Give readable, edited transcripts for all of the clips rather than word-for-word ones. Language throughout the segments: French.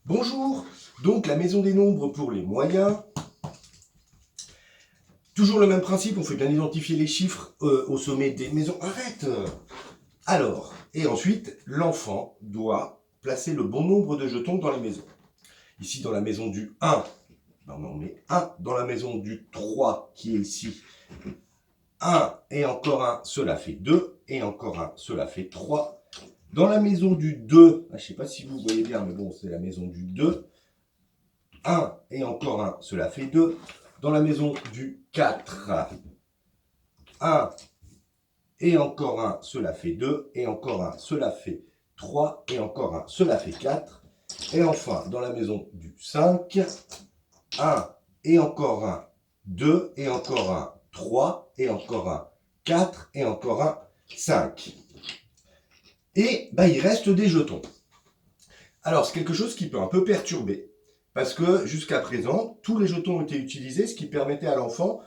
Bonjour, donc la maison des nombres pour les moyens. Toujours le même principe, on fait bien identifier les chiffres au sommet des maisons. Arrête. Alors, et ensuite, l'enfant doit placer le bon nombre de jetons dans les maisons. Ici, dans la maison du 1, ben, on met 1. Dans la maison du 3, qui est ici, 1 et encore un, cela fait 2. Et encore un, cela fait 3. Dans la maison du 2, je ne sais pas si vous voyez bien, mais bon, c'est la maison du 2. 1 et encore un, cela fait 2. Dans la maison du 4, 1 et encore un, cela fait 2. Et encore un, cela fait 3. Et encore un, cela fait 4. Et enfin, dans la maison du 5, 1 et encore un, 2. Et encore un, 3. Et encore un, 4. Et encore un, 5. Et il reste des jetons. Alors, c'est quelque chose qui peut un peu perturber. Parce que jusqu'à présent, tous les jetons ont été utilisés, ce qui permettait à l'enfant,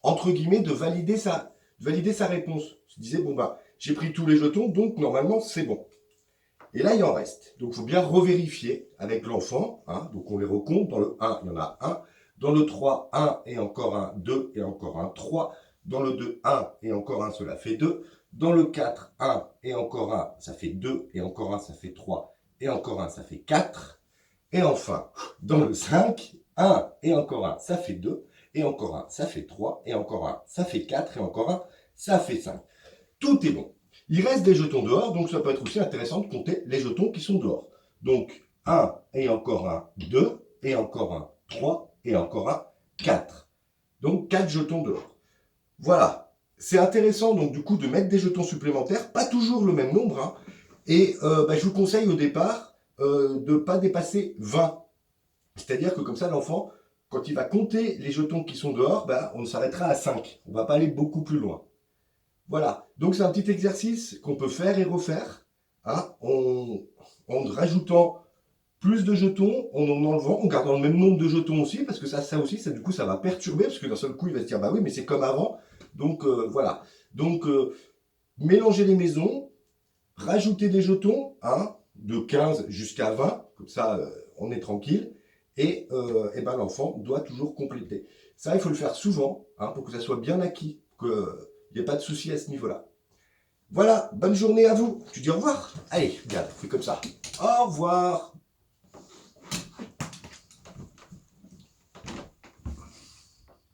entre guillemets, de valider sa réponse. Il se disait, bon j'ai pris tous les jetons, donc normalement c'est bon. Et là, il en reste. Donc il faut bien revérifier avec l'enfant. Donc on les recompte. Dans le 1, il y en a 1. Dans le 3, 1 et encore un, 2 et encore un, 3. Dans le 2, 1 et encore un, cela fait 2. Dans le 4, 1 et encore un, ça fait 2. Et encore un, ça fait 3. Et encore un, ça fait 4. Et enfin, dans le 5, 1 et encore un, ça fait 2. Et encore un, ça fait 3. Et encore un, ça fait 4. Et encore un, ça fait 5. Tout est bon. Il reste des jetons dehors, donc ça peut être aussi intéressant de compter les jetons qui sont dehors. Donc 1 et encore un, 2. Et encore un, 3. Et encore un, 4. Donc 4 jetons dehors. Voilà. C'est intéressant donc du coup de mettre des jetons supplémentaires, pas toujours le même nombre. Et je vous conseille au départ de ne pas dépasser 20. C'est-à-dire que comme ça, l'enfant, quand il va compter les jetons qui sont dehors, on s'arrêtera à 5. On ne va pas aller beaucoup plus loin. Voilà. Donc c'est un petit exercice qu'on peut faire et refaire en rajoutant plus de jetons, en enlevant, en gardant le même nombre de jetons aussi, parce que ça aussi, du coup, ça va perturber, parce que d'un seul coup, il va se dire, bah oui, mais c'est comme avant. Donc voilà. Donc mélanger les maisons, rajouter des jetons, de 15 jusqu'à 20, comme ça on est tranquille, et l'enfant doit toujours compléter. Ça, il faut le faire souvent, pour que ça soit bien acquis, qu'il n'y ait pas de souci à ce niveau-là. Voilà, bonne journée à vous. Tu dis au revoir. Allez, regarde, fais comme ça. Au revoir.